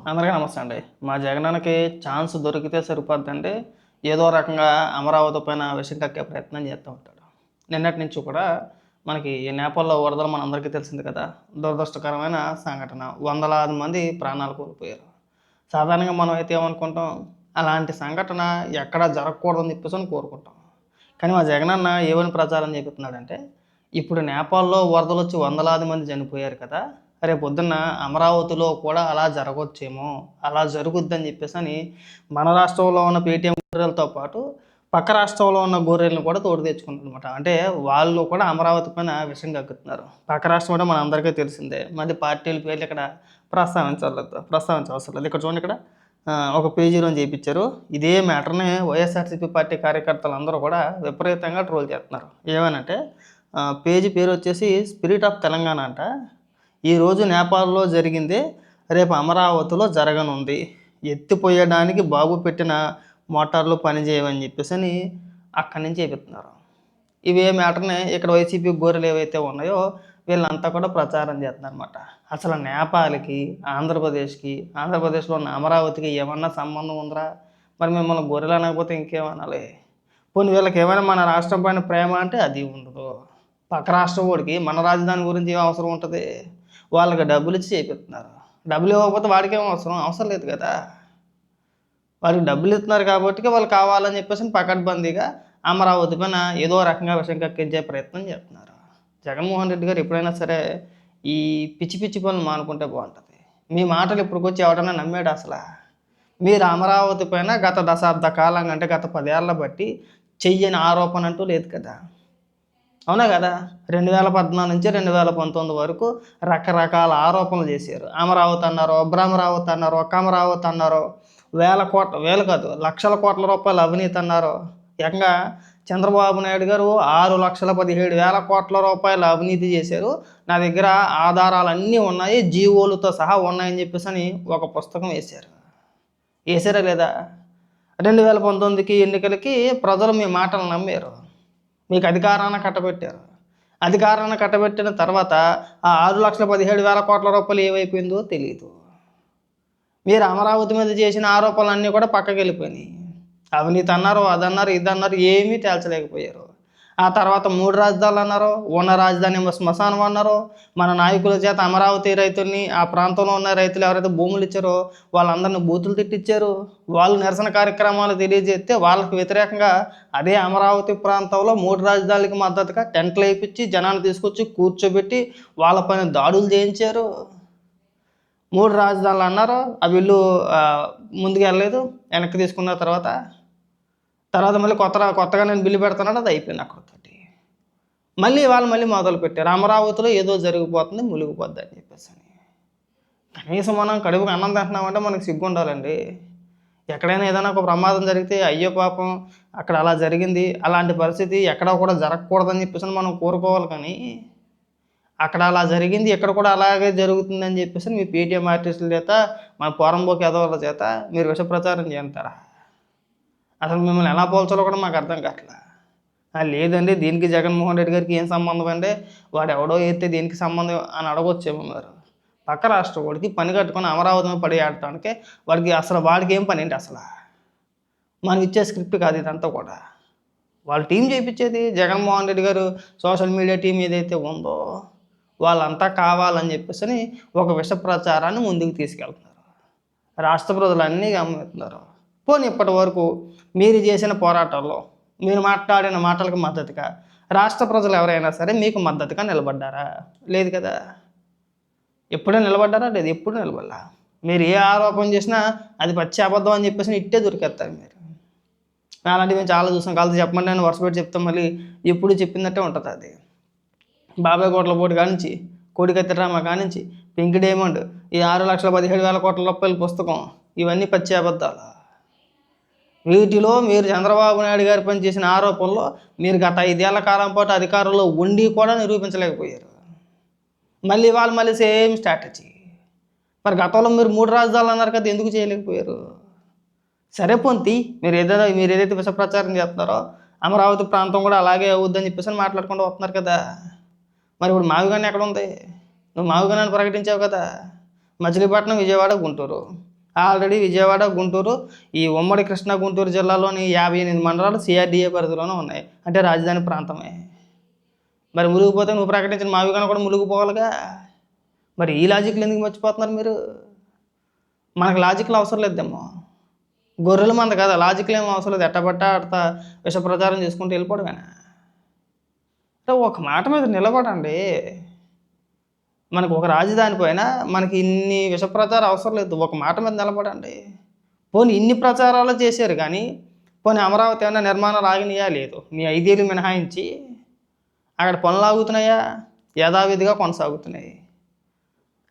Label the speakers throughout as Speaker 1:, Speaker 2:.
Speaker 1: అందరికీ నమస్తే అండి. మా జగనన్నకి ఛాన్స్ దొరికితే సరిపోద్దండి. ఏదో రకంగా అమరావతి పైన విషం కక్కే ప్రయత్నం చేస్తూ ఉంటాడు. నిన్నటి నుంచి కూడా మనకి నేపాల్‌లో వరదలు మనందరికీ తెలిసింది కదా! దురదృష్టకరమైన సంఘటన. వందలాది మంది ప్రాణాలు కోల్పోయారు. సాధారణంగా మనం అయితే ఏమనుకుంటాం, అలాంటి సంఘటన ఎక్కడా జరగకూడదని చెప్పేసని కోరుకుంటాం. కానీ మా జగనన్న ఏమని ప్రచారం చేపిస్తున్నాడంటే, ఇప్పుడు నేపాల్‌లో వరదలొచ్చి వందలాది మంది చనిపోయారు కదా! రేపొద్దున్న అమరావతిలో కూడా అలా జరగొచ్చేమో, అలా జరుగుద్దని చెప్పేసని మన రాష్ట్రంలో ఉన్న పేటీఎం గొర్రెలతో పాటు పక్క రాష్ట్రంలో ఉన్న గొర్రెలను కూడా తోడు తెచ్చుకుంటారనమాట. అంటే వాళ్ళు కూడా అమరావతి పైన విషం కక్కుతున్నారు. పక్క రాష్ట్రం అంటే మనందరికీ తెలిసిందే. మరి పార్టీల పేర్లు ఇక్కడ ప్రస్తావించవసరం లేదు. ఇక్కడ చూడండి ఇక్కడ ఒక పేజీలోని చేపిచ్చారు. ఇదే మ్యాటర్‌ని వైఎస్ఆర్‌సీపీ పార్టీ కార్యకర్తలందరూ కూడా విపరీతంగా ట్రోల్ చేస్తున్నారు. ఏమనంటే పేజీ పేరొచ్చేసి 'స్పిరిట్ ఆఫ్ తెలంగాణ' అంట. ఈరోజు నేపాల్‌లో జరిగిందే రేపు అమరావతిలో జరగనుంది. ఎత్తిపోయడానికి బాబు పెట్టిన మోటార్లు పనిచేయవని చెప్పేసని అక్కడి నుంచి చేపిస్తున్నారు. ఇవే మ్యాటర్‌ని ఇక్కడ వైసీపీ గొర్రెలు ఏవైతే ఉన్నాయో వీళ్ళంతా కూడా ప్రచారం చేస్తున్నారనమాట. అసలు నేపాల్‌కి, ఆంధ్రప్రదేశ్‌లో ఉన్న అమరావతికి ఏమన్నా సంబంధం ఉందిరా? మరి మిమ్మల్ని గొర్రెలు అనకపోతే ఇంకేమనాలి? పోనీ వీళ్ళకి ఏమైనా మన రాష్ట్రం పైన ప్రేమ అంటే అది ఉండదు. పక్క రాష్ట్రం వాడికి మన రాజధాని గురించి ఏం అవసరం ఉంటది? వాళ్ళకి డబ్బులిచ్చి చేపిస్తున్నారు. డబ్బులు ఇవ్వకపోతే వాడికేం అవసరం? అవసరం లేదు కదా! వాళ్ళకి డబ్బులు ఇస్తున్నారు కాబట్టికే వాళ్ళు కావాలని చెప్పేసి పకడ్బందీగా అమరావతి పైన ఏదో రకంగా విషం కక్కించే ప్రయత్నం చేస్తున్నారు. జగన్మోహన్ రెడ్డి గారు ఎప్పుడైనా సరే ఈ పిచ్చి పిచ్చి పనులు మానుకుంటే బాగుంటుంది. మీ మాటలు ఇప్పటికొచ్చి ఎవడన్నా నమ్మాడా అసలా? మీరు అమరావతి పైన గత దశాబ్ద కాలంగా అంటే గత 10 ఏళ్ల బట్టి చెయ్యని ఆరోపణ అంటూ లేదు కదా! అవునా కదా! 2014 నుంచి 2019 వరకు రకరకాల ఆరోపణలు చేశారు. అమరావతి అన్నారు, భ్రమరావతి అన్నారు, కమరావతి అన్నారు. వేలు కాదు లక్షల కోట్ల రూపాయల అవినీతి అన్నారు. ఏకంగా చంద్రబాబు నాయుడు గారు 6,17,000 కోట్ల రూపాయల అవినీతి చేశారు. నా దగ్గర ఆధారాలన్నీ ఉన్నాయి, జీవోలతో సహా ఉన్నాయని చెప్పేసని ఒక పుస్తకం వేశారు. వేశారా లేదా? 2019కి ఎన్నికలకి ప్రజలు మీ మాటలు నమ్మారు. మీకు అధికారాన్ని కట్టబెట్టారు. అధికారాన్ని కట్టబెట్టిన తర్వాత ఆ 6,17,000 కోట్ల రూపాయలు ఏమైపోయిందో తెలీదు. మీరు అమరావతి మీద చేసిన ఆరోపణలన్నీ కూడా పక్కకెళ్ళిపోయినాయి. అవినీతి అన్నారు, అదన్నారు, ఇదన్నారు, ఏమీ తేల్చలేకపోయారు. ఆ తర్వాత 3 రాజధానులు అన్నారు, ఉన్న రాజధాని శ్మశానం అన్నారు. మన నాయకుల చేత అమరావతి రైతుల్ని, ఆ ప్రాంతంలో ఉన్న రైతులు ఎవరైతే భూములు ఇచ్చారో వాళ్ళందరినీ బూతులు తిట్టించారు. వాళ్ళు నిరసన కార్యక్రమాలు తెలియజేస్తే వాళ్ళకి వ్యతిరేకంగా అదే అమరావతి ప్రాంతంలో 3 రాజధానులకి మద్దతుగా టెంట్లు వేయించి జనాన్ని తీసుకొచ్చి కూర్చోబెట్టి వాళ్ళపైన దాడులు చేయించారు. 3 రాజధానులు అన్నారు. ఆ బిల్లు ముందుకు వెళ్ళలేదు. వెనక్కి తీసుకున్న తర్వాత మళ్ళీ కొత్తగా నేను బిల్లు పెడతానంటే అది అయిపోయింది అక్కడితోటి. మళ్ళీ మొదలుపెట్టారు. అమరావతిలో ఏదో జరిగిపోతుంది, మునిగిపోద్ది అని చెప్పేసని. కనీసం మనం కడుపుకి అన్నం తింటున్నామంటే మనకు సిగ్గు ఉండాలండి. ఎక్కడైనా ఏదైనా ఒక ప్రమాదం జరిగితే అయ్యో పాపం అక్కడ అలా జరిగింది, అలాంటి పరిస్థితి ఎక్కడ కూడా జరగకూడదని చెప్పేసి మనం కోరుకోవాలి. కానీ అక్కడ అలా జరిగింది, ఇక్కడ కూడా అలాగే జరుగుతుందని చెప్పేసి మీ పేటీఎం ఆర్టిస్టుల చేత, మన పోరంబోకు ఎదవల చేత మీరు విష ప్రచారం చేస్తారా? అసలు మిమ్మల్ని ఎలా పోల్చాలో కూడా మాకు అర్థం కావట్లా. లేదండి దీనికి జగన్మోహన్ రెడ్డి గారికి ఏం సంబంధం అండి, వాడు ఎవడో అయితే దీనికి సంబంధం అని అడగొచ్చేమో మీరు. పక్క రాష్ట్రం వాడికి పని కట్టుకొని అమరావతి మీద పడి ఆడటానికి వాడికి ఏం పని ఏంటి అసలు? మనం ఇచ్చే స్క్రిప్ట్ కాదు ఇదంతా కూడా. వాళ్ళ టీం చేయించేది జగన్మోహన్ రెడ్డి గారు సోషల్ మీడియా టీం ఏదైతే ఉందో వాళ్ళంతా కావాలని చెప్పేసి ఒక విష ప్రచారాన్ని ముందుకు తీసుకెళ్తున్నారు. రాష్ట్ర ప్రజలన్నీ గమనిస్తున్నారు. పోనీ ఇప్పటి వరకు మీరు చేసిన పోరాటాల్లో, మీరు మాట్లాడిన మాటలకు మద్దతుగా రాష్ట్ర ప్రజలు ఎవరైనా సరే మీకు మద్దతుగా నిలబడ్డారా? లేదు కదా! ఎప్పుడూ నిలబడ్డారా? లేదు, ఎప్పుడు నిలబడలా. మీరు ఏ ఆరోపణ చేసినా అది పచ్చి అబద్ధం అని చెప్పేసి ఇట్టే దొరికేస్తారు మీరు. అలాంటివి మేము చాలా చూసాం. కాదు చెప్పమంటే నేను వరుస పెట్టి చెప్తాం, మళ్ళీ ఎప్పుడు చెప్పిందట్టే ఉంటుంది అది. బాబాయ్ కోట్ల పోటీ కానించి, కోడికత్తి డ్రామా కానించి, పింక్ డైమండ్, ఈ 6,17,000 కోట్ల రూపాయల పుస్తకం, ఇవన్నీ పచ్చి అబద్ధాలు. వీటిలో మీరు చంద్రబాబు నాయుడు గారి పని చేసిన ఆరోపణలో మీరు గత 5 ఏళ్ల కాలం పాటు అధికారంలో ఉండి కూడా నిరూపించలేకపోయారు. మళ్ళీ సేమ్ స్ట్రాటజీ. మరి గతంలో మీరు 3 రాజధానులు అన్నారు కదా, ఎందుకు చేయలేకపోయారు? సరే పొంతి మీరు ఏదైతే విష ప్రచారం చేస్తున్నారో అమరావతి ప్రాంతం కూడా అలాగే అవుద్దని చెప్పేసి మాట్లాడుకుంటూ వస్తున్నారు కదా. మరి ఇప్పుడు మావిగాని ఎక్కడ ఉంది? నువ్వు మావిగాని ప్రకటించావు కదా. మచిలీపట్నం, విజయవాడ, గుంటూరు ఆల్రెడీ విజయవాడ, గుంటూరు, ఈ ఉమ్మడి కృష్ణా గుంటూరు జిల్లాలోని 58 మండలాలు సిఆర్డీఏ పరిధిలోనే ఉన్నాయి. అంటే రాజధాని ప్రాంతమే. మరి మునిగిపోతే నువ్వు ప్రకటించిన మావిగాన కూడా మునిగిపోవాలిగా. మరి ఈ లాజిక్లు ఎందుకు మర్చిపోతున్నారు మీరు? మనకు లాజిక్లు అవసరం లేదేమో. గొర్రెల మంద కదా, లాజిక్లు ఏమో అవసరం లేదు. ఎట్టబట్ట అట్ట విష ప్రచారం చేసుకుంటూ వెళ్ళిపోవడమేనా? అంటే ఒక మాట మీద నిలబడండి. మనకు ఒక రాజధాని పైన మనకి ఇన్ని విష ప్రచారం అవసరం లేదు. ఒక మాట మీద నిలబడండి. పోనీ ఇన్ని ప్రచారాలు చేశారు కానీ పోనీ అమరావతి ఏమైనా నిర్మాణాలు ఆగినాయా? లేదు. మీ 5 ఏళ్ళు మినహాయించి అక్కడ పనులు ఆగుతున్నాయా? యథావిధిగా కొనసాగుతున్నాయి.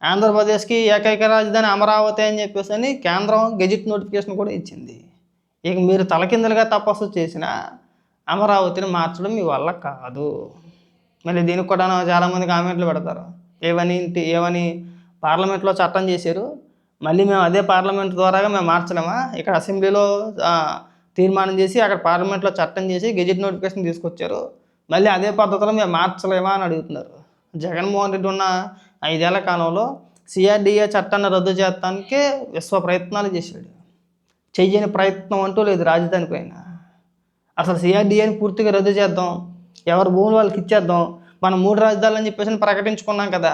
Speaker 1: ఆంధ్రప్రదేశ్కి ఏకైక రాజధాని అమరావతి అని చెప్పేసి అని కేంద్రం గెజిట్ నోటిఫికేషన్ కూడా ఇచ్చింది. ఇక మీరు తలకిందులుగా తపస్సు చేసిన అమరావతిని మార్చడం మీ వల్ల కాదు. మళ్ళీ దీనికి కూడా చాలామంది కామెంట్లు పెడతారు. ఏమని పార్లమెంట్లో చట్టం చేశారు, మళ్ళీ మేము అదే పార్లమెంట్ ద్వారాగా మేము మార్చలేమా? ఇక్కడ అసెంబ్లీలో తీర్మానం చేసి అక్కడ పార్లమెంట్లో చట్టం చేసి గెజిట్ నోటిఫికేషన్ తీసుకొచ్చారు, మళ్ళీ అదే పద్ధతిలో మేము మార్చలేమా అని అడుగుతున్నారు. జగన్మోహన్ రెడ్డి ఉన్న 5 ఏళ్ల కాలంలో సిఆర్డీఏ చట్టాన్ని రద్దు చేయడానికే విశ్వ ప్రయత్నాలు చేశాడు. చెయ్యని ప్రయత్నం అంటూ లేదు రాజధాని పైన. అసలు సిఆర్డీఏని పూర్తిగా రద్దు చేద్దాం, ఎవరి భూములు వాళ్ళకి ఇచ్చేద్దాం, మనం 3 రాజధానులు అని చెప్పేసి ప్రకటించుకున్నాం కదా,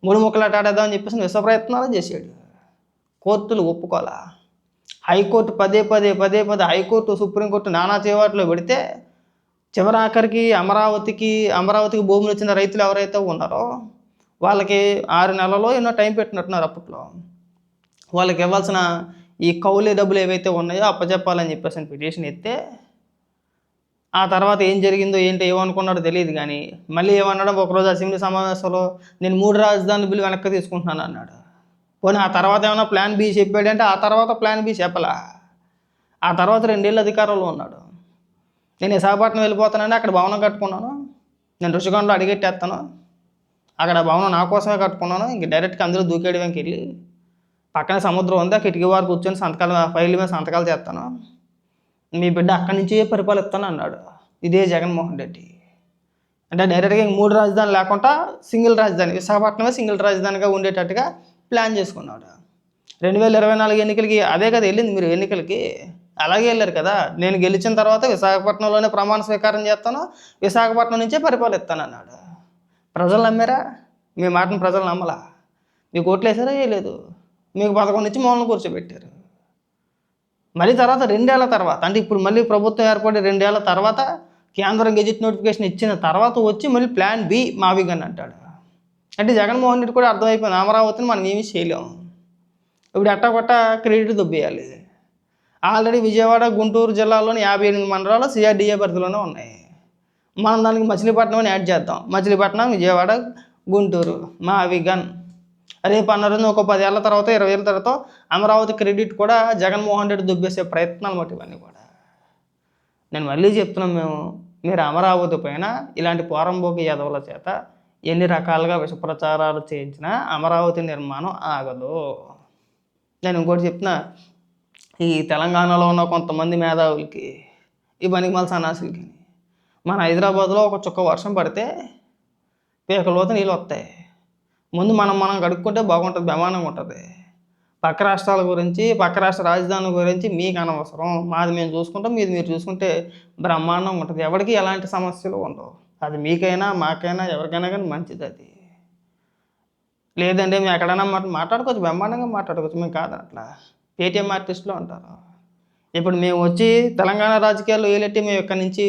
Speaker 1: 3 ముక్కలాట ఆడేద్దాం అని చెప్పేసి విశ్వ ప్రయత్నాలు చేశాడు. కోర్టులు ఒప్పుకోవాలా? హైకోర్టు పదే పదే హైకోర్టు, సుప్రీంకోర్టు నానా చేవాట్లో పెడితే చివరి ఆఖరికి అమరావతికి భూములు వచ్చిన రైతులు ఎవరైతే ఉన్నారో వాళ్ళకి 6 నెలల్లో ఎన్నో టైం పెట్టినట్టున్నారు. అప్పట్లో వాళ్ళకి ఇవ్వాల్సిన ఈ కౌలే డబ్బులు ఏవైతే ఉన్నాయో అప్పచెప్పాలని చెప్పేసి పిటిషన్ ఎత్తే ఆ తర్వాత ఏం జరిగిందో ఏమనుకున్నాడో తెలియదు కానీ మళ్ళీ ఏమన్నాడో ఒకరోజు అసెంబ్లీ సమావేశంలో నేను 3 రాజధానుల బిల్లు వెనక్కి తీసుకుంటున్నాను అన్నాడు. పోనీ ఆ తర్వాత ఏమైనా ప్లాన్ బి చెప్పాడంటే ఆ తర్వాత ప్లాన్ బి చెప్పలా. ఆ తర్వాత 2 ఏళ్ళు అధికారంలో ఉన్నాడు. నేను విశాఖపట్నం వెళ్ళిపోతానండి, అక్కడ భవనం కట్టుకున్నాను, నేను రుషికొండలో అడిగెట్టేస్తాను, అక్కడ భవనం నా కోసమే కట్టుకున్నాను, ఇంక డైరెక్ట్గా అందులో దూకేయడానికి వెళ్ళి పక్కన సముద్రం ఉంది, ఆ కిటికీ వారు కూర్చొని ఫైల్ మీద సంతకాలు చేస్తాను, మీ బిడ్డ అక్కడి నుంచే పరిపాలిస్తాను అన్నాడు. ఇదే జగన్మోహన్ రెడ్డి. అంటే డైరెక్ట్గా 3 రాజధానులు లేకుండా సింగిల్ రాజధాని, విశాఖపట్నమే సింగిల్ రాజధానిగా ఉండేటట్టుగా ప్లాన్ చేసుకున్నాడు. 2024 ఎన్నికలకి అదే కదా వెళ్ళింది. మీరు ఎన్నికలకి అలాగే వెళ్ళారు కదా. నేను గెలిచిన తర్వాత విశాఖపట్నంలోనే ప్రమాణ స్వీకారం చేస్తాను, విశాఖపట్నం నుంచే పరిపాలిస్తాను అన్నాడు. ప్రజలు నమ్మారా? మీ మాటను ప్రజలు నమ్మలా. మీకు ఓట్లు వేసారా? వేయలేదు. మీకు 11 నుంచి మమ్మల్ని కూర్చోబెట్టారు. మళ్ళీ తర్వాత 2 ఏళ్ల తర్వాత, అంటే ఇప్పుడు మళ్ళీ ప్రభుత్వం ఏర్పడి 2 ఏళ్ల తర్వాత కేంద్రం గెజిట్ నోటిఫికేషన్ ఇచ్చిన తర్వాత వచ్చి మళ్ళీ ప్లాన్ బి మావిగన్ అంటాడు. అంటే జగన్మోహన్ రెడ్డి కూడా అర్థమైపోయింది, అమరావతిని మనం ఏమీ చేయలేము, ఇప్పుడు ఎట్టగొట్ట క్రెడిట్ దొబ్బేయాలి. ఆల్రెడీ విజయవాడ, గుంటూరు జిల్లాలోని 58 మండలాలు సిఆర్డీఏ పరిధిలోనే ఉన్నాయి. మనం దానికి మచిలీపట్నం అని యాడ్ చేద్దాం. మచిలీపట్నం, విజయవాడ, గుంటూరు, మావిగన్. రేపు అన్నారు ఒక 10 ఏళ్ల తర్వాత 20 ఏళ్ళ తర్వాత అమరావతి క్రెడిట్ కూడా జగన్మోహన్ రెడ్డి దుబ్బేసే ప్రయత్నాలు మట్టి ఇవన్నీ కూడా. నేను మళ్ళీ చెప్తున్నాం, మీరు అమరావతి పైన ఇలాంటి పోరంబోకి యాదవుల చేత ఎన్ని రకాలుగా విష ప్రచారాలు చేయించినా అమరావతి నిర్మాణం ఆగదు. నేను ఇంకోటి చెప్తున్నా, ఈ తెలంగాణలో ఉన్న కొంతమంది మేధావులకి, ఈ పనికిమాల సన్నాసులకి, మన హైదరాబాద్లో ఒక చుక్క వర్షం పడితే పీకలోతు నీళ్ళు వస్తాయి. ముందు మనం కడుక్కుంటే బాగుంటుంది, బ్రహ్మాండంగా ఉంటుంది. పక్క రాష్ట్రాల గురించి, పక్క రాష్ట్ర రాజధానుల గురించి మీకు అనవసరం, మాది మేము చూసుకుంటాం, మీది మీరు చూసుకుంటే బ్రహ్మాండంగా ఉంటుంది. ఎవరికి ఎలాంటి సమస్యలు ఉండవు. అది మీకైనా మాకైనా ఎవరికైనా కానీ మంచిది. అది లేదంటే మేము ఎక్కడైనా మాట్లాడుకోవచ్చు, బ్రహ్మాండంగా మాట్లాడుకోవచ్చు, మేము కాదనట్లా. పేటీఎం ఆర్టిస్టులు అంటారు. ఇప్పుడు మేము వచ్చి తెలంగాణ రాజకీయాల్లో ఏలెట్టి మేము ఇక్కడి నుంచి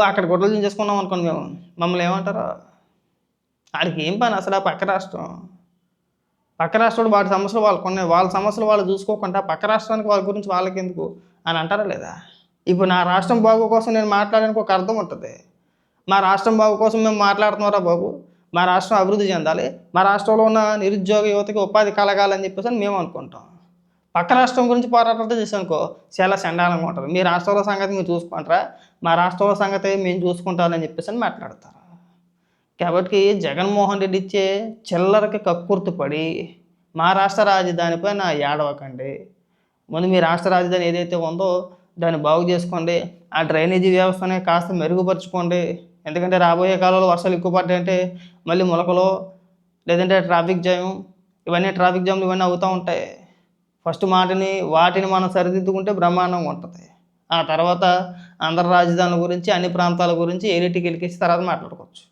Speaker 1: అక్కడ గొడవలు చేసుకున్నాం అనుకోండి, మమ్మల్ని ఏమంటారు? వాడికి ఏం పని అసలు? ఆ పక్క రాష్ట్రం వాటి సమస్యలు వాళ్ళకు ఉన్నాయి, వాళ్ళ సమస్యలు వాళ్ళు చూసుకోకుండా పక్క రాష్ట్రానికి వాళ్ళ గురించి వాళ్ళకి ఎందుకు అని అంటారా లేదా? ఇప్పుడు నా రాష్ట్రం బాగు కోసం నేను మాట్లాడడానికి ఒక అర్థం ఉంటుంది. మా రాష్ట్రం బాగు కోసం మేము మాట్లాడుతున్నారా బాబు, మా రాష్ట్రం అభివృద్ధి చెందాలి, మా రాష్ట్రంలో ఉన్న నిరుద్యోగ యువతకి ఉపాధి కలగాలని చెప్పేసి మేము అనుకుంటాం. పక్క రాష్ట్రం గురించి పోరాటాలతో చేసానుకో చాలా చండాలంగా ఉంటుంది. మీ రాష్ట్రంలో సంగతి మీరు చూసుకుంటారా, మా రాష్ట్రంలో సంగతి మేము చూసుకుంటామని చెప్పేసి మాట్లాడతారు. కాబట్టి జగన్మోహన్ రెడ్డి ఇచ్చే చిల్లరకి కక్కుర్తిపడి మా రాష్ట్ర రాజధానిపై ఏడవకండి. ముందు మీ రాష్ట్ర రాజధాని ఏదైతే ఉందో దాన్ని బాగు చేసుకోండి, ఆ డ్రైనేజీ వ్యవస్థని కాస్త మెరుగుపరుచుకోండి. ఎందుకంటే రాబోయే కాలంలో వర్షాలు ఎక్కువ పడ్డాయంటే మళ్ళీ మొలకలు, లేదంటే ట్రాఫిక్ జామ్, ట్రాఫిక్ జామ్లు ఇవన్నీ అవుతూ ఉంటాయి. ఫస్ట్ వాటిని మనం సరిదిద్దుకుంటే బ్రహ్మాండంగా ఉంటుంది. ఆ తర్వాత ఆంధ్ర రాజధానుల గురించి, అన్ని ప్రాంతాల గురించి ఏలిటికి ఎలికేసి తర్వాత మాట్లాడుకోవచ్చు.